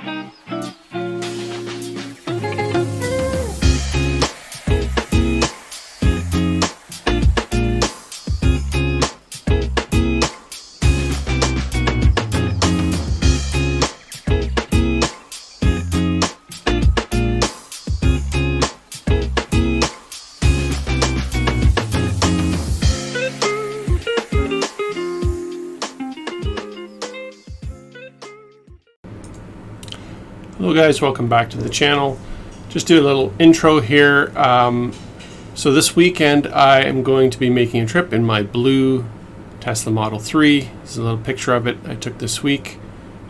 Hello guys, welcome back to the channel. Just do a little intro here. So this weekend I am going to be making a trip in my blue Tesla Model 3. This is a little picture of it I took this week.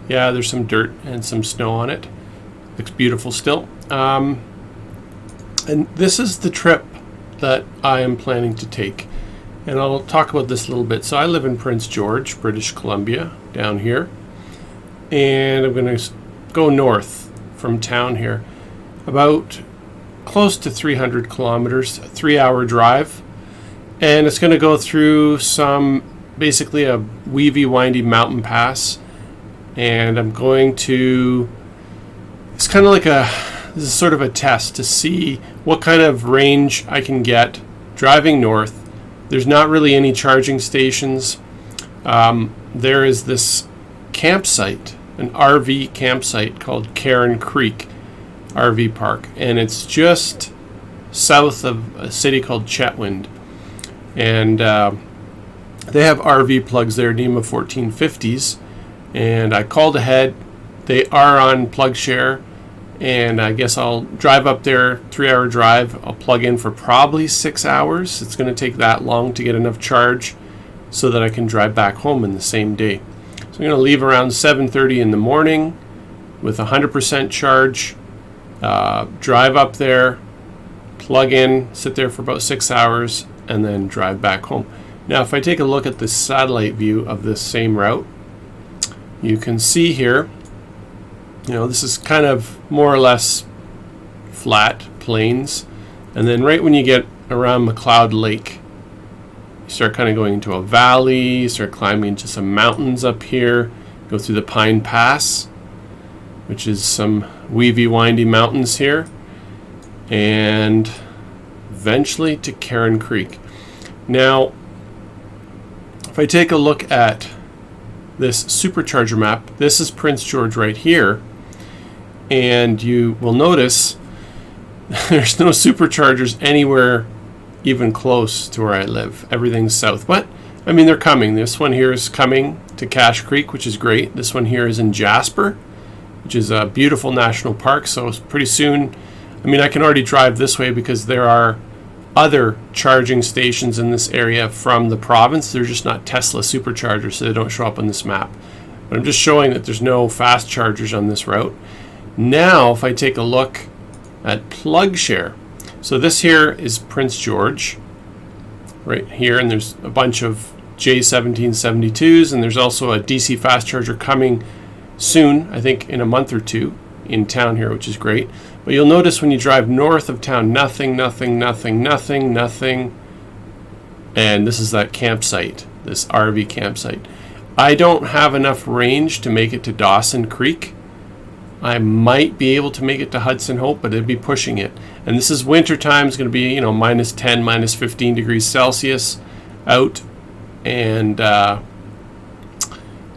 Yeah, there's some dirt and some snow on it. Looks beautiful still. And this is the trip that I am planning to take. And I'll talk about this a little bit. So I live in Prince George, British Columbia, down here. And I'm going to go north from town here, about close to 300 kilometers, a 3-hour drive, and it's going to go through basically a weavy, windy mountain pass, and I'm going to, it's kind of like this is sort of a test to see what kind of range I can get driving north. There's not really any charging stations. There is this campsite, an RV campsite called Caron Creek RV Park, and it's just south of a city called Chetwynd, and they have RV plugs there, Nema 1450s, and I called ahead. They are on PlugShare, and I guess I'll drive up there, 3-hour drive. I'll plug in for probably 6 hours. It's going to take that long to get enough charge so that I can drive back home in the same day. I'm going to leave around 7:30 in the morning with 100% charge, drive up there, plug in, sit there for about 6 hours, and then drive back home. Now, if I take a look at the satellite view of this same route, you can see here, this is kind of more or less flat plains. And then right when you get around McLeod Lake, you start kind of going into a valley, start climbing into some mountains up here, go through the Pine Pass, which is some weavy, windy mountains here, and eventually to Caron Creek. Now, if I take a look at this supercharger map, this is Prince George right here, and you will notice there's no superchargers anywhere even close to where I live. Everything's south. But, I mean, they're coming. This one here is coming to Cache Creek, which is great. This one here is in Jasper, which is a beautiful national park. So pretty soon, I mean, I can already drive this way because there are other charging stations in this area from the province. They're just not Tesla superchargers, so they don't show up on this map. But I'm just showing that there's no fast chargers on this route. Now, if I take a look at PlugShare, so this here is Prince George, right here, and there's a bunch of J1772s, and there's also a DC fast charger coming soon, I think in a month or two, in town here, which is great. But you'll notice when you drive north of town, nothing, and this is that campsite, this RV campsite. I don't have enough range to make it to Dawson Creek. I might be able to make it to Hudson Hope, but it'd be pushing it. And this is winter time. It's going to be, minus 10, minus 15 degrees Celsius out. And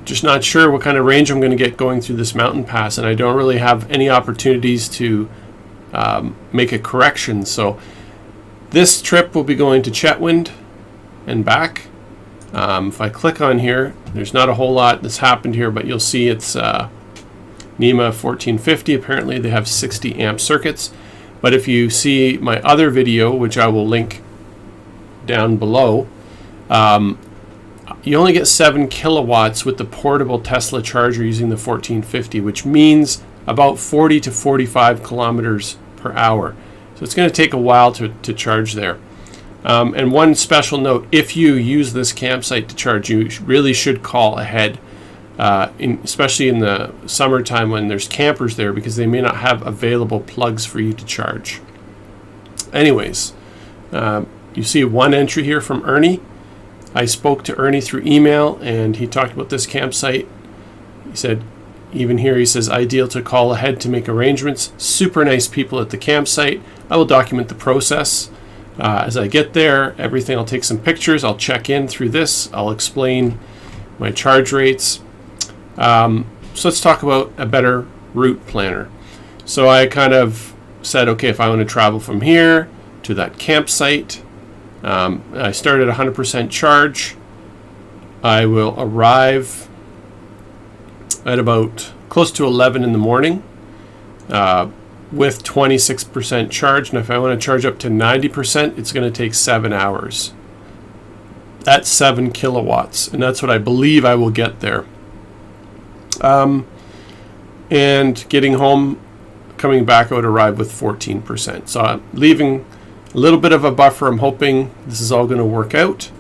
just not sure what kind of range I'm going to get going through this mountain pass. And I don't really have any opportunities to make a correction. So this trip will be going to Chetwynd and back. If I click on here, there's not a whole lot that's happened here, but you'll see it's Nema 1450. Apparently they have 60 amp circuits. But if you see my other video, which I will link down below, you only get 7 kilowatts with the portable Tesla charger using the 1450, which means about 40 to 45 kilometers per hour. So it's going to take a while to charge there. And one special note, if you use this campsite to charge, you really should call ahead, especially in the summertime when there's campers there, because they may not have available plugs for you to charge. Anyways, you see one entry here from Ernie. I spoke to Ernie through email, and he talked about this campsite. He said, even here he says ideal to call ahead to make arrangements. Super nice people at the campsite. I will document the process as I get there. Everything, I'll take some pictures. I'll check in through this. I'll explain my charge rates. So let's talk about a better route planner. So I kind of said, okay, if I want to travel from here to that campsite, I start at 100% charge. I will arrive at about close to 11 in the morning with 26% charge. And if I want to charge up to 90%, it's going to take 7 hours. That's 7 kilowatts. And that's what I believe I will get there. And getting home, coming back, I would arrive with 14%. So I'm leaving a little bit of a buffer. I'm hoping this is all going to work out.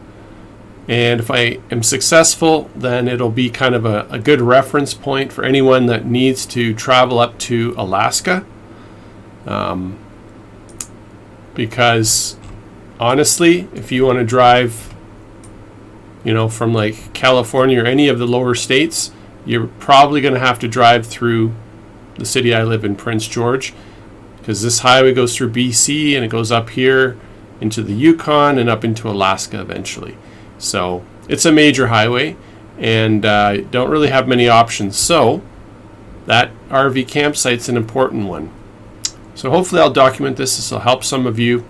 And if I am successful, then it'll be kind of a good reference point for anyone that needs to travel up to Alaska. Because honestly, if you want to drive, from like California or any of the lower states, you're probably going to have to drive through the city I live in, Prince George, because this highway goes through BC and it goes up here into the Yukon and up into Alaska eventually. So it's a major highway and don't really have many options. So that RV campsite's an important one. So hopefully I'll document this. This will help some of you.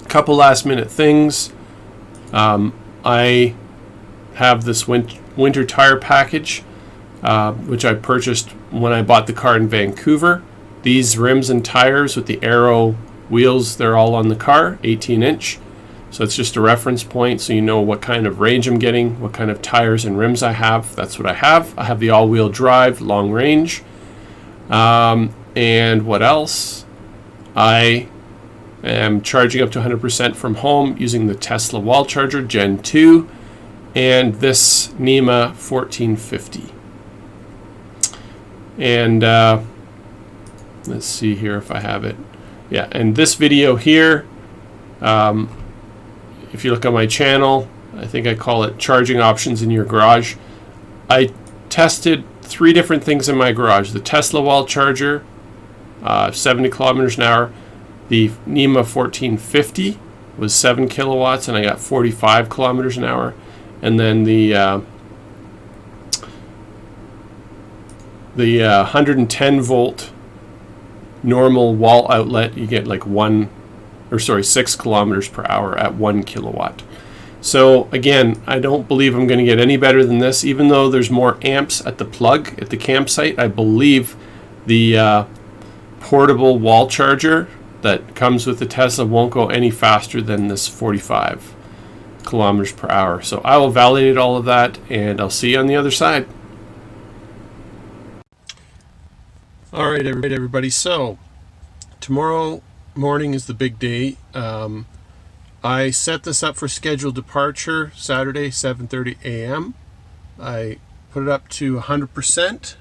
A couple last minute things. I have this winter tire package, which I purchased when I bought the car in Vancouver. These rims and tires with the Aero wheels, they're all on the car, 18-inch. So it's just a reference point so you know what kind of range I'm getting, what kind of tires and rims I have. That's what I have. I have the all-wheel drive, long range. And what else? I am charging up to 100% from home using the Tesla wall charger Gen 2 and this Nema 1450. And let's see here if I have it. Yeah, and this video here, if you look on my channel, I think I call it charging options in your garage. I tested 3 different things in my garage. The Tesla wall charger, 70 kilometers an hour. The Nema 1450 was 7 kilowatts and I got 45 kilometers an hour. And then the 110 volt normal wall outlet, you get like 6 kilometers per hour at 1 kilowatt. So again, I don't believe I'm going to get any better than this, even though there's more amps at the plug at the campsite. I believe the portable wall charger that comes with the Tesla won't go any faster than this 45 kilometers per hour. So I will validate all of that and I'll see you on the other side. All right, everybody. So tomorrow morning is the big day. I set this up for scheduled departure Saturday, 7:30 a.m. I put it up to 100%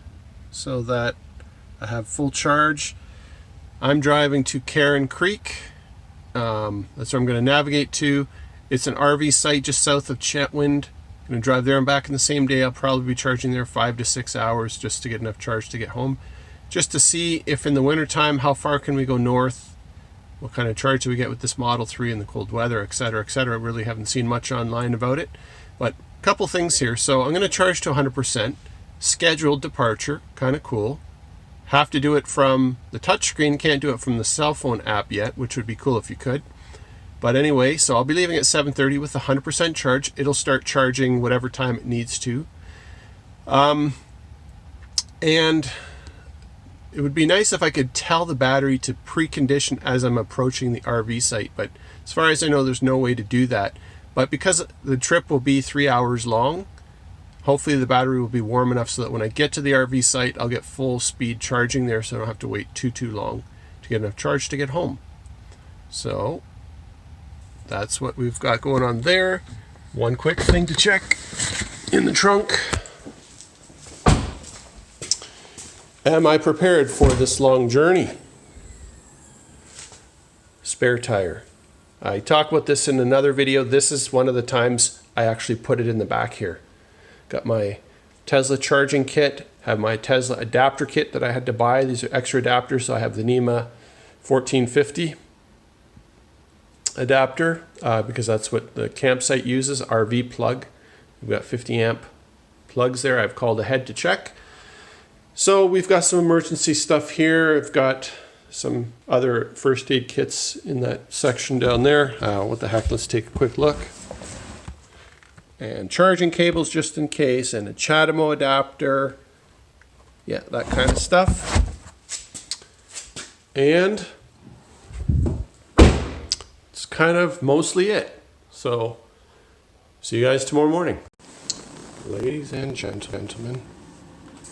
so that I have full charge. I'm driving to Caron Creek. That's where I'm going to navigate to. It's an RV site just south of Chetwynd. I'm going to drive there and back in the same day. I'll probably be charging there 5 to 6 hours just to get enough charge to get home. Just to see if in the wintertime, how far can we go north? What kind of charge do we get with this Model 3 in the cold weather, etc., etc. Really haven't seen much online about it. But a couple things here. So I'm going to charge to 100%. Scheduled departure, kind of cool. Have to do it from the touchscreen. Can't do it from the cell phone app yet, which would be cool if you could. But anyway, so I'll be leaving at 7:30 with 100% charge. It'll start charging whatever time it needs to. And it would be nice if I could tell the battery to precondition as I'm approaching the RV site. But as far as I know, there's no way to do that. But because the trip will be 3 hours long, hopefully the battery will be warm enough so that when I get to the RV site, I'll get full speed charging there so I don't have to wait too long to get enough charge to get home. So that's what we've got going on there. One quick thing to check in the trunk. Am I prepared for this long journey? Spare tire. I talked about this in another video. This is one of the times I actually put it in the back here. Got my Tesla charging kit, have my Tesla adapter kit that I had to buy. These are extra adapters, so I have the Nema 1450 adapter because that's what the campsite uses, RV plug. We've got 50 amp plugs there. I've called ahead to check. So we've got some emergency stuff here. I've got some other first aid kits in that section down there. What the heck, let's take a quick look. And charging cables just in case, and a Chetwynd adapter. Yeah, that kind of stuff. And it's kind of mostly it. So, see you guys tomorrow morning. Ladies and gentlemen,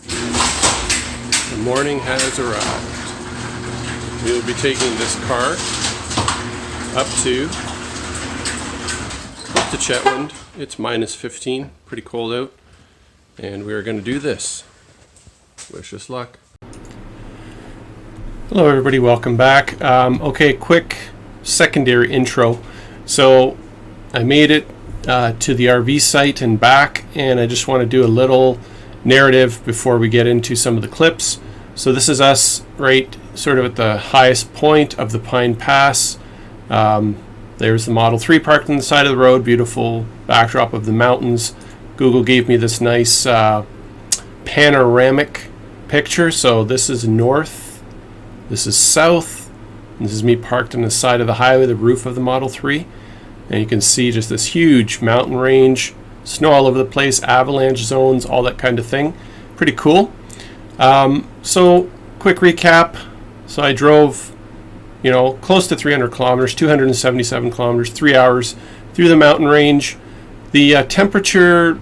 the morning has arrived. We will be taking this car up to Chetwynd. It's minus 15, pretty cold out. And we are going to do this. Wish us luck. Hello everybody, welcome back. Okay, quick secondary intro. So I made it to the RV site and back, and I just want to do a little narrative before we get into some of the clips. So this is us right sort of at the highest point of the Pine Pass. There's the Model 3 parked on the side of the road, beautiful backdrop of the mountains. Google gave me this nice panoramic picture. So this is north, this is south, and this is me parked on the side of the highway, the roof of the Model 3. And you can see just this huge mountain range, snow all over the place, avalanche zones, all that kind of thing. Pretty cool. So quick recap. So I drove, close to 300 kilometers, 277 kilometers, 3 hours through the mountain range. The temperature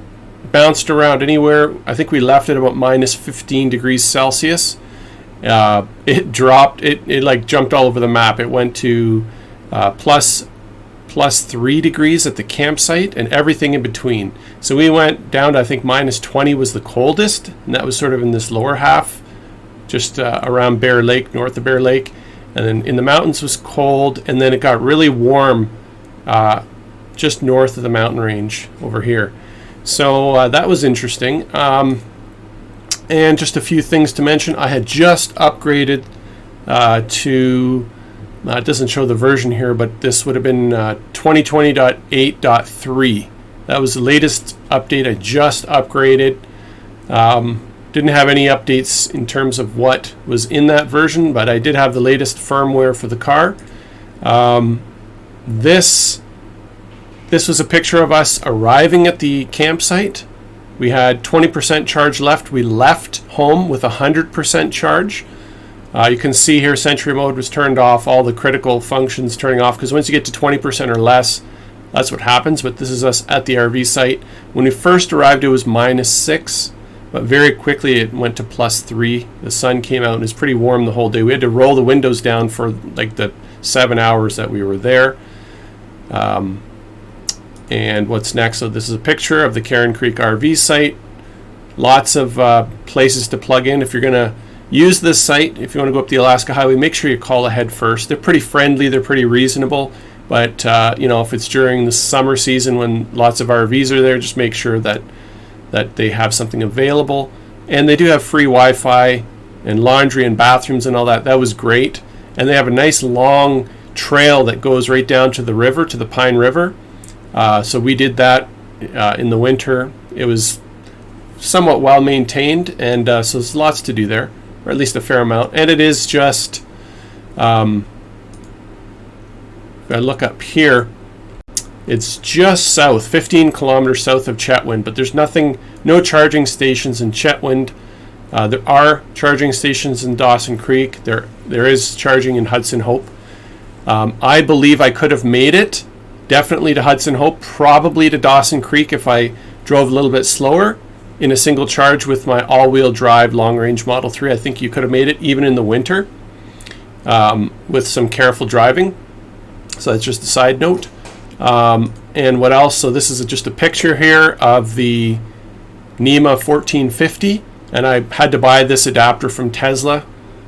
bounced around anywhere. I think we left at about minus 15 degrees Celsius. It dropped, it like jumped all over the map. It went to plus 3 degrees at the campsite and everything in between. So we went down to, I think, minus 20 was the coldest, and that was sort of in this lower half, just around Bear Lake, north of Bear Lake. And then in the mountains was cold, and then it got really warm just north of the mountain range over here. So that was interesting. And just a few things to mention. I had just upgraded to, it doesn't show the version here, but this would have been 2020.8.3. That was the latest update. I just upgraded. Didn't have any updates in terms of what was in that version, but I did have the latest firmware for the car. This was a picture of us arriving at the campsite. We had 20% charge left. We left home with 100% charge. You can see here Sentry mode was turned off, all the critical functions turning off, because once you get to 20% or less, that's what happens. But this is us at the RV site. When we first arrived, it was minus 6. But very quickly it went to plus 3. The sun came out and it was pretty warm the whole day. We had to roll the windows down for like the 7 hours that we were there. And what's next? So this is a picture of the Caron Creek RV site. Lots of places to plug in. If you're going to use this site, if you want to go up the Alaska Highway, make sure you call ahead first. They're pretty friendly. They're pretty reasonable. But, if it's during the summer season when lots of RVs are there, just make sure that they have something available. And they do have free Wi-Fi and laundry and bathrooms and all that. That was great. And they have a nice long trail that goes right down to the river, to the Pine River. So we did that in the winter. It was somewhat well maintained, and so there's lots to do there, or at least a fair amount. And it is just, if I look up here, it's just south, 15 kilometers south of Chetwynd, but there's no charging stations in Chetwynd. There are charging stations in Dawson Creek. There is charging in Hudson Hope. I believe I could have made it definitely to Hudson Hope, probably to Dawson Creek if I drove a little bit slower in a single charge with my all-wheel drive long-range Model 3. I think you could have made it even in the winter with some careful driving. So that's just a side note. And what else? So this is just a picture here of the Nema 1450, and I had to buy this adapter from Tesla.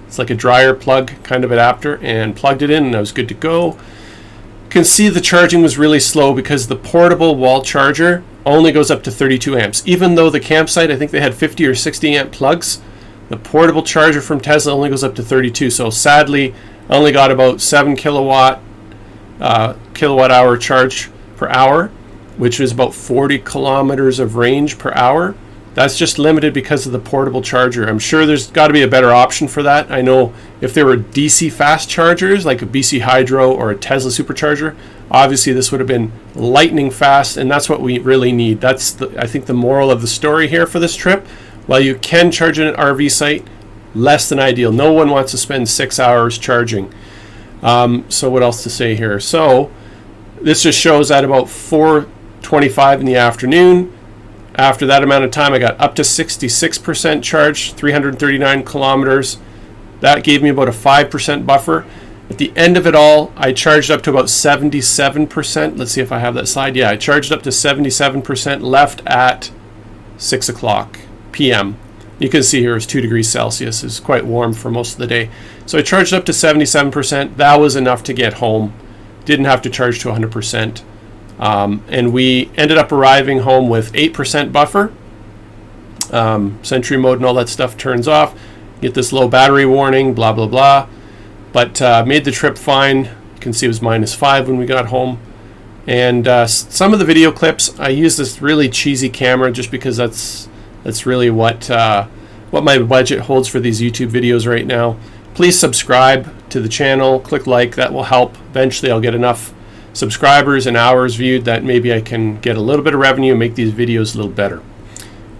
It's like a dryer plug kind of adapter, and plugged it in and I was good to go. You can see the charging was really slow because the portable wall charger only goes up to 32 amps. Even though the campsite, I think they had 50 or 60 amp plugs, the portable charger from Tesla only goes up to 32. So sadly, I only got about 7 kilowatt hour charge per hour, which is about 40 kilometers of range per hour. That's just limited because of the portable charger. I'm sure there's got to be a better option for that. I know if there were DC fast chargers like a BC Hydro or a Tesla supercharger, obviously this would have been lightning fast, and that's what we really need. That's I think the moral of the story here for this trip. While you can charge at an RV site, less than ideal. No one wants to spend 6 hours charging. So what else to say here? So this just shows at about 4:25 in the afternoon. After that amount of time, I got up to 66% charge, 339 kilometers. That gave me about a 5% buffer. At the end of it all, I charged up to about 77%. Let's see if I have that slide. Yeah, I charged up to 77%, left at 6 o'clock p.m. You can see here it's 2 degrees Celsius. It's quite warm for most of the day. So I charged up to 77%. That was enough to get home. Didn't have to charge to 100%. And we ended up arriving home with 8% buffer. Sentry mode and all that stuff turns off. Get this low battery warning, blah, blah, blah. But made the trip fine. You can see it was -5 when we got home. And some of the video clips, I use this really cheesy camera just because that's really what my budget holds for these YouTube videos right now. Please subscribe to the channel. Click like. That will help. Eventually I'll get enough subscribers and hours viewed that maybe I can get a little bit of revenue and make these videos a little better.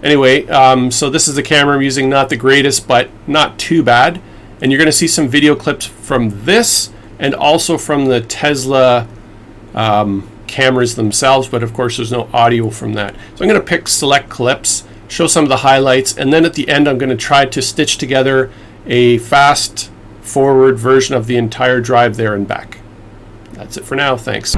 Anyway, so this is the camera I'm using, not the greatest, but not too bad. And you're going to see some video clips from this and also from the Tesla cameras themselves, but of course there's no audio from that. So I'm going to pick select clips, show some of the highlights, and then at the end I'm going to try to stitch together a fast forward version of the entire drive there and back. That's it for now. Thanks.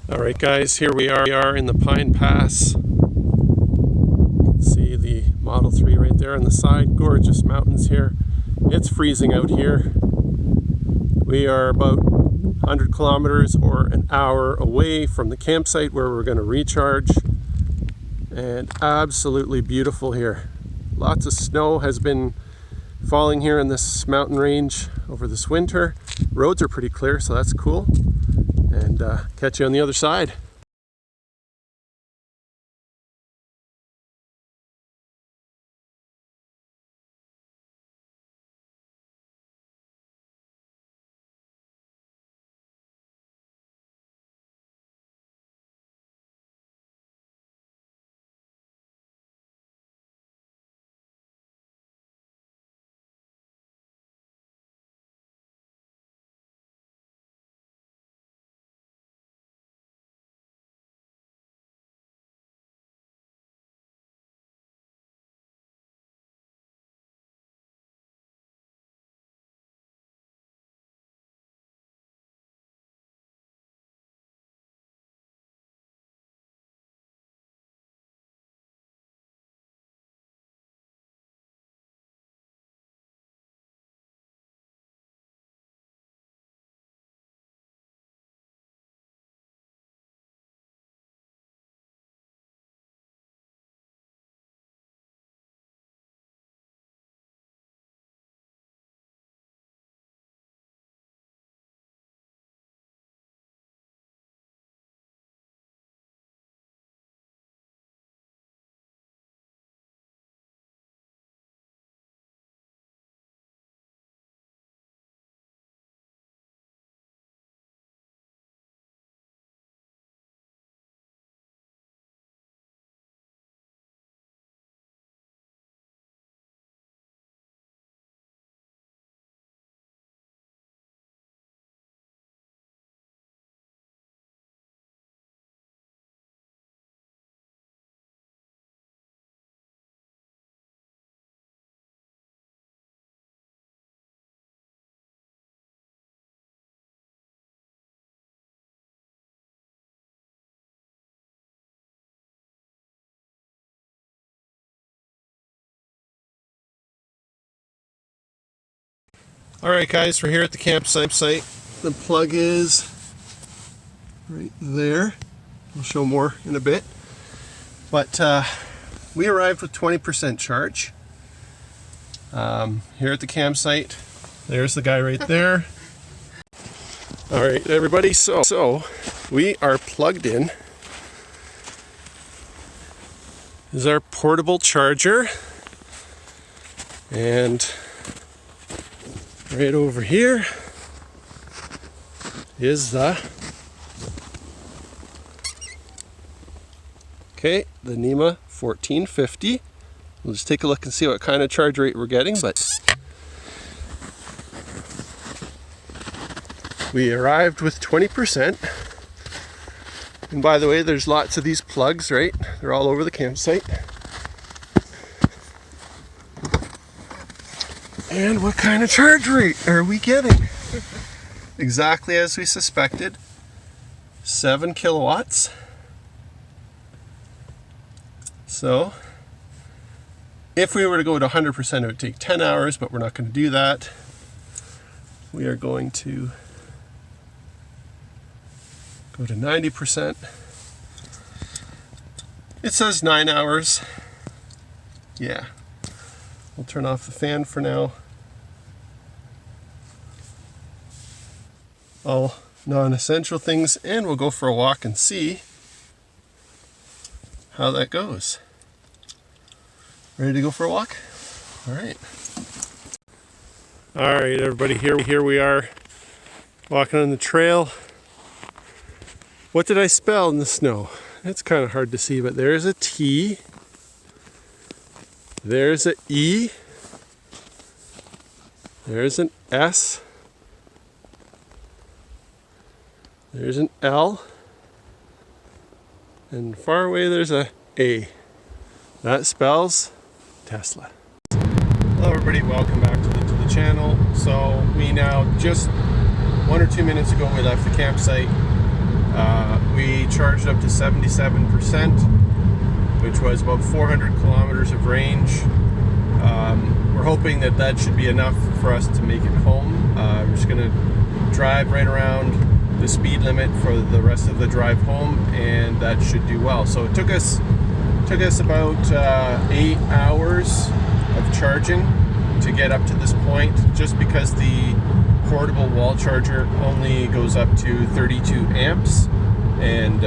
Alright guys, here we are in the Pine Pass. You can see the Model 3 right there on the side. Gorgeous mountains here. It's freezing out here. We are about 100 kilometers or an hour away from the campsite where we're going to recharge. And absolutely beautiful here. Lots of snow has been falling here in this mountain range over this winter. Roads are pretty clear, so that's cool. And catch you on the other side. Alright guys, we're here at the campsite. The plug is right there. I'll show more in a bit. But we arrived with 20% charge here at the campsite. There's the guy right there. Alright everybody, so we are plugged in. This is our portable charger. And right over here is the Nema 1450. We'll just take a look and see what kind of charge rate we're getting, but we arrived with 20%. And by the way, there's lots of these plugs, right? They're all over the campsite. And what kind of charge rate are we getting? Exactly as we suspected. 7 kilowatts. So, if we were to go to 100%, it would take 10 hours, but we're not going to do that. We are going to go to 90%. It says 9 hours. Yeah. We'll turn off the fan for now. All non-essential things, and we'll go for a walk and see how that goes. Ready to go for a walk? All right. All right, everybody, here we are walking on the trail. What did I spell in the snow? It's kind of hard to see, but there's a T. There's an E. There's an S. There's an L. And far away there's a A. That spells Tesla. Hello everybody, welcome back to the channel. So we now, just 1 or 2 minutes ago, we left the campsite. We charged up to 77%, which was about 400 kilometers of range. We're hoping that should be enough for us to make it home. We're just going to drive right around the speed limit for the rest of the drive home, and that should do well. So it took us about 8 hours of charging to get up to this point, just because the portable wall charger only goes up to 32 amps and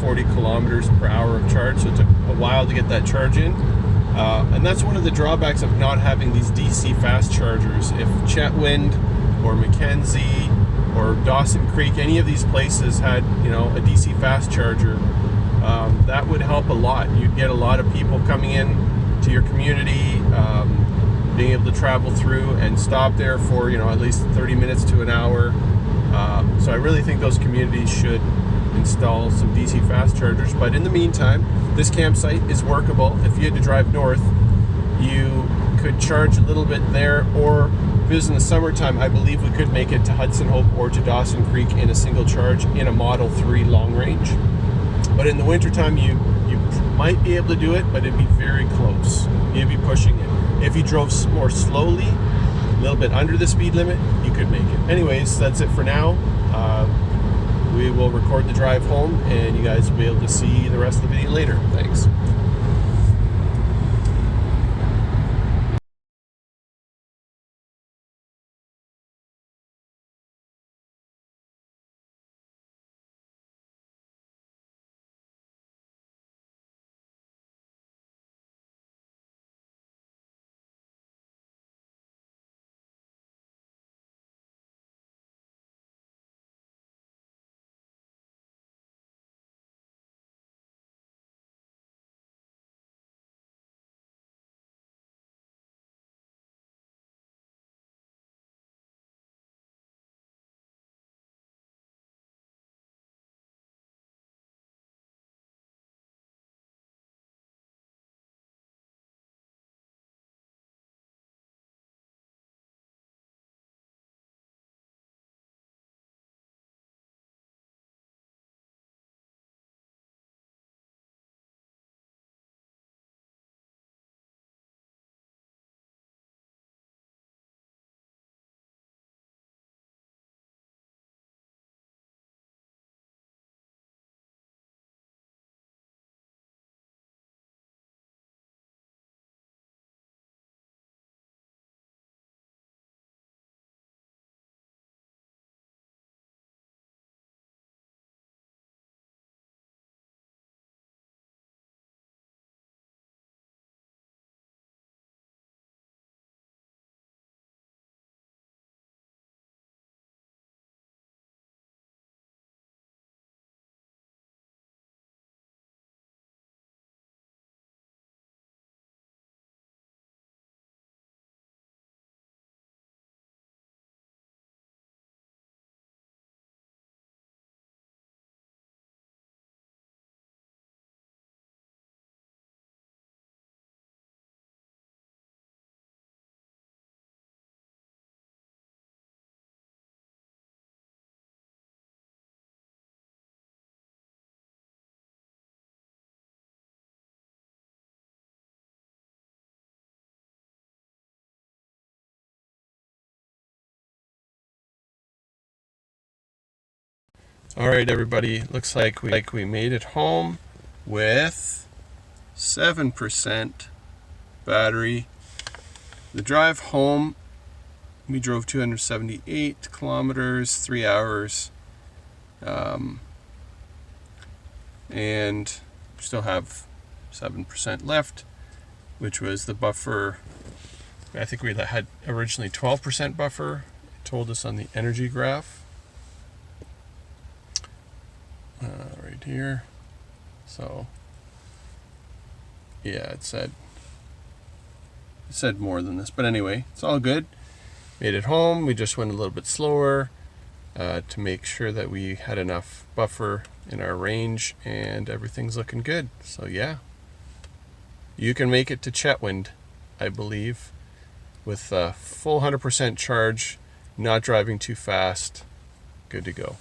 40 kilometers per hour of charge, so it took a while to get that charge in. And that's one of the drawbacks of not having these DC fast chargers. If Chetwynd or Mackenzie or Dawson Creek, any of these places had, a DC fast charger, that would help a lot. You'd get a lot of people coming in to your community, being able to travel through and stop there for, at least 30 minutes to an hour. So I really think those communities should install some DC fast chargers. But in the meantime, this campsite is workable. If you had to drive north, you could charge a little bit there, or because in the summertime, I believe we could make it to Hudson Hope or to Dawson Creek in a single charge in a Model 3 long range. But in the wintertime, you might be able to do it, but it'd be very close. You'd be pushing it. If you drove more slowly, a little bit under the speed limit, you could make it. Anyways, that's it for now. We will record the drive home, and you guys will be able to see the rest of the video later. Thanks. All right, everybody. Looks like we made it home with 7% battery. The drive home, we drove 278 kilometers, 3 hours, and still have 7% left, which was the buffer. I think we had originally 12% buffer. It told us on the energy graph. Right here. So yeah, it said more than this, but anyway, it's all good. Made it home. We just went a little bit slower to make sure that we had enough buffer in our range, and everything's looking good. So yeah, you can make it to Chetwynd, I believe, with a full 100% charge, not driving too fast. Good to go.